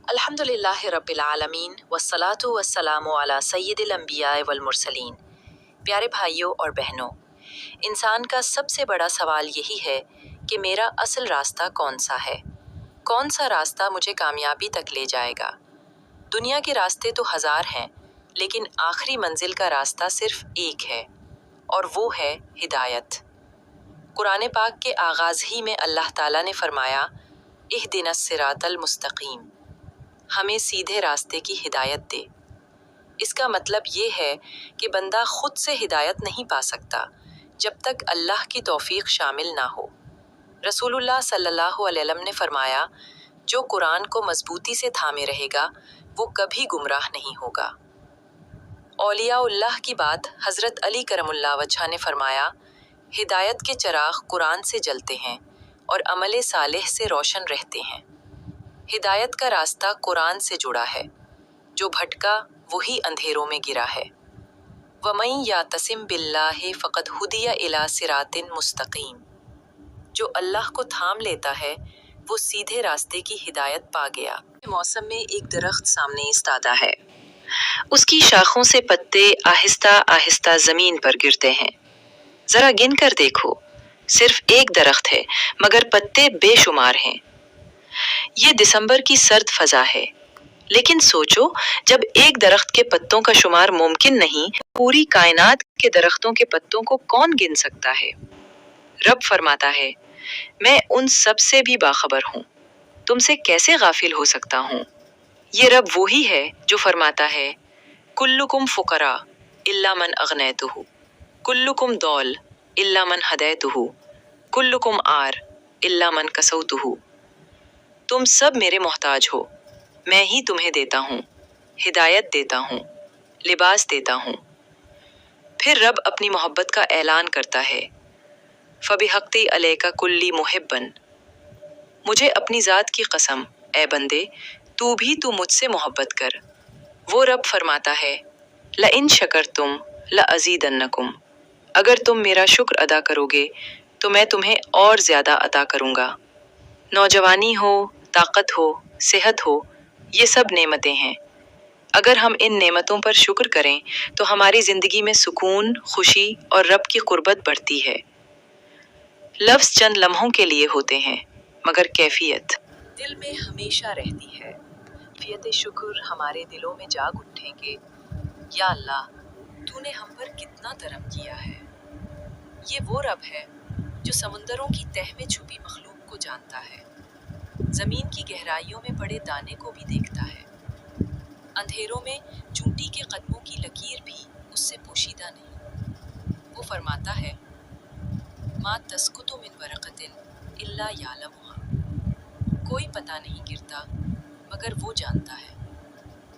अल्हम्दुलिल्लाह रब्बिल आलमीन वस्सलातु वस्सलामु अला सय्यिदिल अंबिया वल मुरसलीन। प्यारे भाइयों और बहनों, इंसान का सबसे बड़ा सवाल यही है कि मेरा असल रास्ता कौन सा है, कौन सा रास्ता मुझे कामयाबी तक ले जाएगा। दुनिया के रास्ते तो हज़ार हैं, लेकिन आखिरी मंजिल का रास्ता सिर्फ एक है, और वो है हिदायत। कुरान पाक के आगाज़ ही में अल्लाह ताला ने फरमाया, इहदिनस सिरातल मुस्तकीम, हमें सीधे रास्ते की हिदायत दे। इसका मतलब ये है कि बंदा खुद से हिदायत नहीं पा सकता जब तक अल्लाह की तौफीक शामिल ना हो। रसूलुल्लाह सल्लल्लाहु अलैहि वसल्लम ने फरमाया, जो कुरान को मजबूती से थामे रहेगा वो कभी गुमराह नहीं होगा। औलियाउल्लाह की बात हज़रत अली करमुल्लाह वजह ने फरमाया, हिदायत के चिराग कुरान से जलते हैं और अमले सालेह से रोशन रहते हैं। हिदायत का रास्ता कुरान से जुड़ा है, जो भटका वही अंधेरों में गिरा है। वमन यातसिम बिल्लाहि फ़क़द हुदिया इला सिरातिन मुस्तकीम, जो अल्लाह को थाम लेता है वो सीधे रास्ते की हिदायत पा गया। मौसम में एक दरख्त सामने इस्तादा है, उसकी शाखों से पत्ते आहिस्ता आहिस्ता जमीन पर गिरते हैं। जरा गिन कर देखो, सिर्फ एक दरख्त है मगर पत्ते बेशुमार हैं। ये दिसंबर की सर्द फजा है, लेकिन सोचो, जब एक दरख्त के पत्तों का शुमार मुमकिन नहीं, पूरी कायनात के दरख्तों के पत्तों को कौन गिन सकता है। रब फरमाता है, मैं उन सब से भी बाखबर हूँ, तुमसे कैसे गाफिल हो सकता हूँ। ये रब वही है जो फरमाता है, कुल्लुकुम फुकरा इल्ला मन अगनैतुहु, कुल्लुकुम दौल इल्ला मन हदैतुहु, कुल्लुकुम आर इल्ला मन कसौतुहु। तुम सब मेरे मोहताज हो, मैं ही तुम्हें देता हूँ, हिदायत देता हूँ, लिबास देता हूँ। फिर रब अपनी मोहब्बत का ऐलान करता है, फ़बिहक़्ति अलैका कुल्ली मुहिब्बन, मुझे अपनी ज़ात की कसम ए बंदे, तू मुझसे मोहब्बत कर। वो रब फरमाता है, लइन शकरतुम लअज़ीदन्नकुम, अगर तुम मेरा शुक्र अदा करोगे तो मैं तुम्हें और ज़्यादा अता करूँगा। नौजवानी हो, ताकत हो, सेहत हो, ये सब नेमतें हैं। अगर हम इन नेमतों पर शुक्र करें तो हमारी ज़िंदगी में सुकून, खुशी और रब की कुर्बत बढ़ती है। लफ्ज़ चंद लम्हों के लिए होते हैं, मगर कैफियत दिल में हमेशा रहती है। कैफियत शुक्र हमारे दिलों में जाग उठेंगे, या अल्लाह, तूने हम पर कितना करम किया है। ये वो रब है जो समुंदरों की तह में छुपी मखलूक को जानता है, ज़मीन की गहराइयों में पड़े दाने को भी देखता है। अंधेरों में चूंटी के कदमों की लकीर भी उससे पोशीदा नहीं। वो फरमाता है, मा तस्कुतु मिन वरक़तिन इल्ला यालमुहा, कोई पता नहीं गिरता मगर वो जानता है।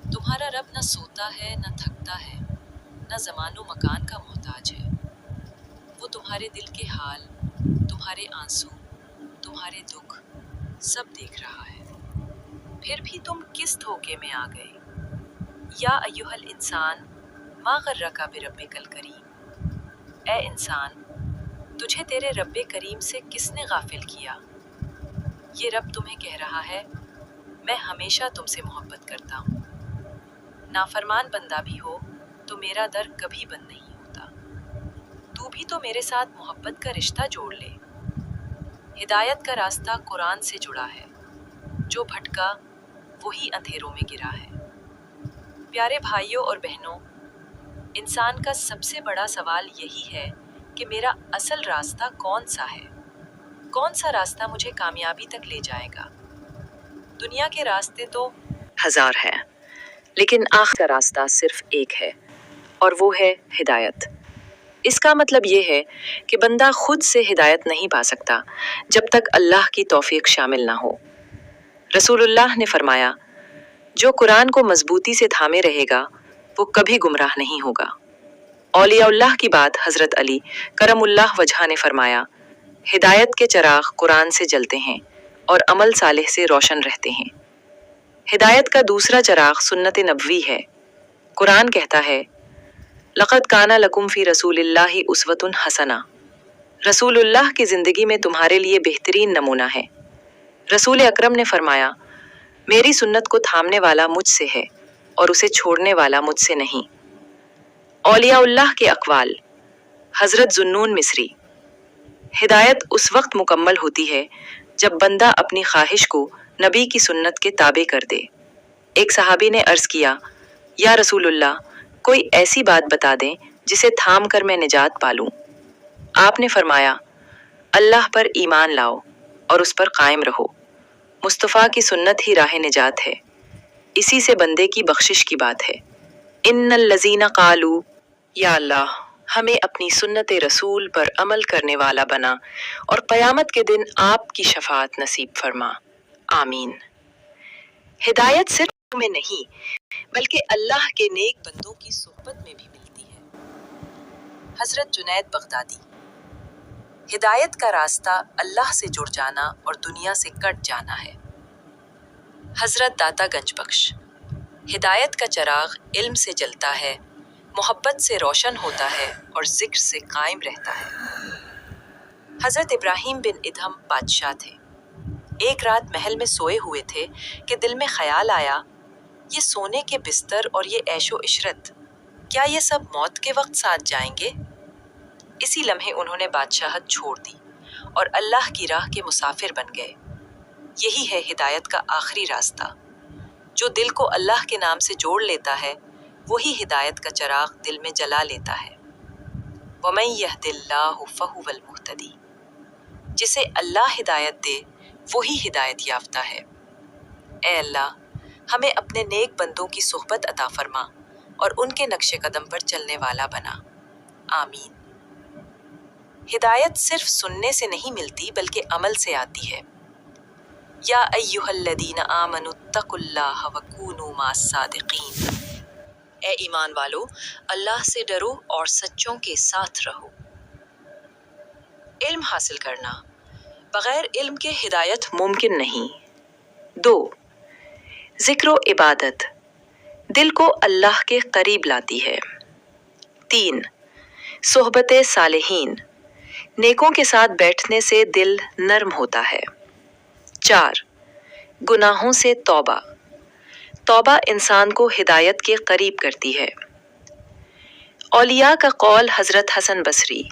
तुम्हारा रब न सोता है, न थकता है, न ज़मानो मकान का मोहताज है। वो तुम्हारे दिल के हाल, तुम्हारे आंसू, तुम्हारे दुख सब देख रहा है। फिर भी तुम किस धोखे में आ गए। या अय्युहल इंसान मा गर्रका बिरब्बिकल करीम, ए इंसान, तुझे तेरे रब्बे करीम से किसने गाफिल किया। ये रब तुम्हें कह रहा है, मैं हमेशा तुमसे मोहब्बत करता हूँ। नाफरमान बंदा भी हो तो मेरा दर कभी बंद नहीं होता। तू भी तो मेरे साथ मोहब्बत का रिश्ता जोड़ ले। हिदायत का रास्ता कुरान से जुड़ा है, जो भटका वही अंधेरों में गिरा है। प्यारे भाइयों और बहनों, इंसान का सबसे बड़ा सवाल यही है कि मेरा असल रास्ता कौन सा है, कौन सा रास्ता मुझे कामयाबी तक ले जाएगा। दुनिया के रास्ते तो हज़ार हैं, लेकिन आखिर का रास्ता सिर्फ एक है, और वो है हिदायत। इसका मतलब ये है कि बंदा खुद से हिदायत नहीं पा सकता जब तक अल्लाह की तौफीक शामिल ना हो। रसूलुल्लाह ने फरमाया, जो कुरान को मजबूती से थामे रहेगा वो कभी गुमराह नहीं होगा। औलियाउल्लाह की बात हज़रत अली करमुल्लाह वजह ने फरमाया, हिदायत के चिराग कुरान से जलते हैं और अमल सालेह से रोशन रहते हैं। हिदायत का दूसरा चिराग सुन्नत नबवी है। कुरान कहता है, लक़द काना लकुम फ़ी रसूलिल्लाहि उस्वतुन हसना, रसूलुल्लाह की ज़िंदगी में तुम्हारे लिए बेहतरीन नमूना है। रसूल अकरम ने फरमाया, میری سنت کو تھامنے والا مجھ سے ہے اور اسے چھوڑنے والا مجھ سے نہیں۔ اولیاء اللہ کے اقوال۔ حضرت ذوالنون مصری۔ ہدایت اس وقت مکمل ہوتی ہے جب بندہ اپنی خواہش کو نبی کی سنت کے تابع کر دے۔ ایک صحابی نے عرض کیا، یا رسول اللہ، کوئی ایسی بات بتا دیں جسے تھام کر میں نجات پالوں۔ آپ نے فرمایا، اللہ پر ایمان لاؤ اور اس پر قائم رہو۔ مصطفیٰ کی سنت ہی راہ نجات ہے، اسی سے بندے کی بخشش کی بات ہے۔ ان الذین قالوا، یا اللہ ہمیں اپنی سنت رسول پر عمل کرنے والا بنا اور قیامت کے دن آپ کی شفاعت نصیب فرما، آمین۔ ہدایت صرف میں نہیں بلکہ اللہ کے نیک بندوں کی صحبت میں بھی ملتی ہے۔ حضرت جنید بغدادی۔ ہدایت کا راستہ اللہ سے جڑ جانا اور دنیا سے کٹ جانا ہے۔ حضرت داتا گنج بخش۔ ہدایت کا چراغ علم سے جلتا ہے، محبت سے روشن ہوتا ہے اور ذکر سے قائم رہتا ہے۔ حضرت ابراہیم بن ادھم بادشاہ تھے۔ ایک رات محل میں سوئے ہوئے تھے کہ دل میں خیال آیا، یہ سونے کے بستر اور یہ عیش و عشرت، کیا یہ سب موت کے وقت ساتھ جائیں گے؟ اسی لمحے انہوں نے بادشاہت چھوڑ دی اور اللہ کی راہ کے مسافر بن گئے۔ یہی ہے ہدایت کا آخری راستہ۔ جو دل کو اللہ کے نام سے جوڑ لیتا ہے، وہی ہدایت کا چراغ دل میں جلا لیتا ہے۔ وَمَن يَهْدِ اللَّهُ فَهُوَ الْمُهْتَدِي۔ جسے اللہ ہدایت دے وہی ہدایت یافتہ ہے۔ اے اللہ ہمیں اپنے نیک بندوں کی صحبت عطا فرما اور ان کے نقش قدم پر چلنے والا بنا، آمین۔ ہدایت صرف سننے سے نہیں ملتی بلکہ عمل سے آتی ہے۔ یا ایھا الذین آمنوا اتقوا اللہ وکونوا مع الصادقین۔ اے ایمان والو، اللہ سے ڈرو اور سچوں کے ساتھ رہو۔ علم حاصل کرنا۔ بغیر علم کے ہدایت ممکن نہیں۔ 2. ذکر و عبادت دل کو اللہ کے قریب لاتی ہے۔ 3. صحبت صالحین نیکوں کے ساتھ بیٹھنے سے دل نرم ہوتا ہے۔ 4. گناہوں سے توبہ توبہ انسان کو ہدایت کے قریب کرتی ہے۔ اولیاء کا قول حضرت حسن بصری۔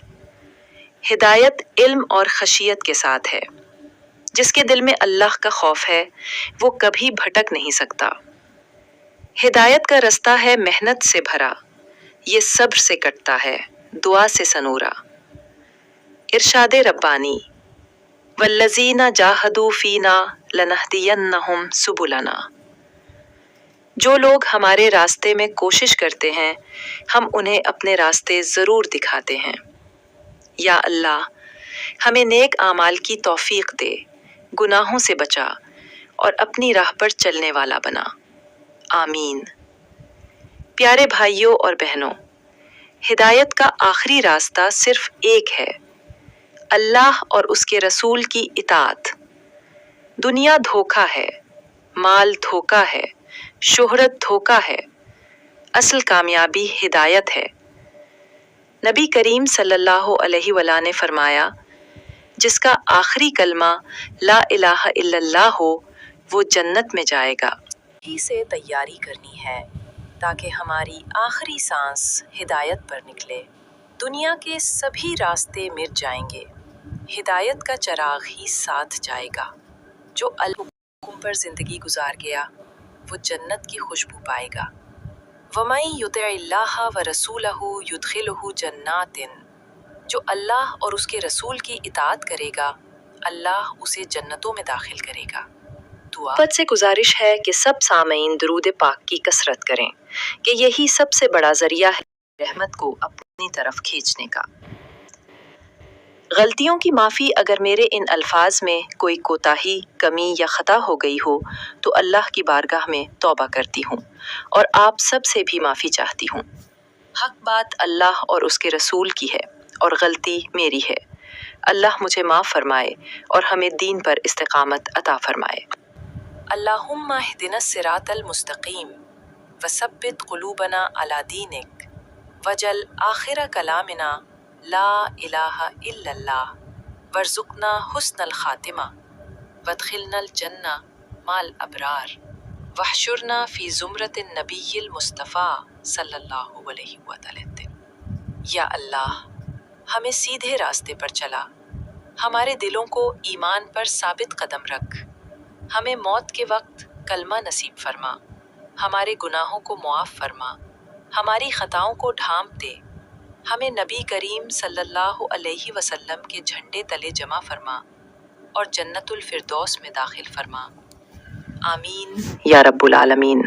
ہدایت علم اور خشیت کے ساتھ ہے۔ جس کے دل میں اللہ کا خوف ہے وہ کبھی بھٹک نہیں سکتا۔ ہدایت کا رستہ ہے محنت سے بھرا، یہ صبر سے کٹتا ہے، دعا سے سنورا۔ ارشاد ربانی، والذین جاہدوا فینا لنہدینہم سبلنا۔ جو لوگ ہمارے راستے میں کوشش کرتے ہیں ہم انہیں اپنے راستے ضرور دکھاتے ہیں۔ یا اللہ ہمیں نیک اعمال کی توفیق دے، گناہوں سے بچا اور اپنی راہ پر چلنے والا بنا، آمین۔ پیارے بھائیوں اور بہنوں، ہدایت کا آخری راستہ صرف ایک ہے، اللہ اور اس کے رسول کی اطاعت۔ دنیا دھوکا ہے، مال دھوکا ہے، شہرت دھوکا ہے، اصل کامیابی ہدایت ہے۔ نبی کریم صلی اللہ علیہ وآلہ نے فرمایا، جس کا آخری کلمہ لا الہ الا اللہ ہو وہ جنت میں جائے گا۔ ہی سے تیاری کرنی ہے تاکہ ہماری آخری سانس ہدایت پر نکلے۔ دنیا کے سبھی راستے مٹ جائیں گے، ہدایت کا چراغ ہی ساتھ جائے گا۔ جو الحکم پر زندگی گزار گیا وہ جنت کی خوشبو پائے گا۔ وَمَن یُطِعِ اللَّهَ وَرَسُولَهُ یُدْخِلْهُ جَنَّاتٍ جو اللہ اور اس کے رسول کی اطاعت کرے گا اللہ اسے جنتوں میں داخل کرے گا۔ دعا سے گزارش ہے کہ سب سامعین درود پاک کی کثرت کریں کہ یہی سب سے بڑا ذریعہ ہے رحمت کو اپنی طرف کھینچنے کا۔ غلطیوں کی معافی۔ اگر میرے ان الفاظ میں کوئی کوتاہی، کمی یا خطا ہو گئی ہو تو اللہ کی بارگاہ میں توبہ کرتی ہوں اور آپ سب سے بھی معافی چاہتی ہوں۔ حق بات اللہ اور اس کے رسول کی ہے اور غلطی میری ہے۔ اللہ مجھے معاف فرمائے اور ہمیں دین پر استقامت عطا فرمائے۔ اللہم اہدنا الصراط المستقیم وثبت قلوبنا علی دینک واجعل آخر کلامنا لا الہ الا اللہ وارزقنا حسن الخاتمہ وادخلنا الجنہ مع الابرار۔ وحشرنا فی زمرۃ النبی المصطفیٰ صلی اللہ علیہ وسلم۔ یا اللہ ہمیں سیدھے راستے پر چلا، ہمارے دلوں کو ایمان پر ثابت قدم رکھ، ہمیں موت کے وقت کلمہ نصیب فرما، ہمارے گناہوں کو معاف فرما، ہماری خطاؤں کو ڈھانپ دے، ہمیں نبی کریم صلی اللہ علیہ وسلم کے جھنڈے تلے جمع فرما اور جنت الفردوس میں داخل فرما، آمین یا رب العالمین۔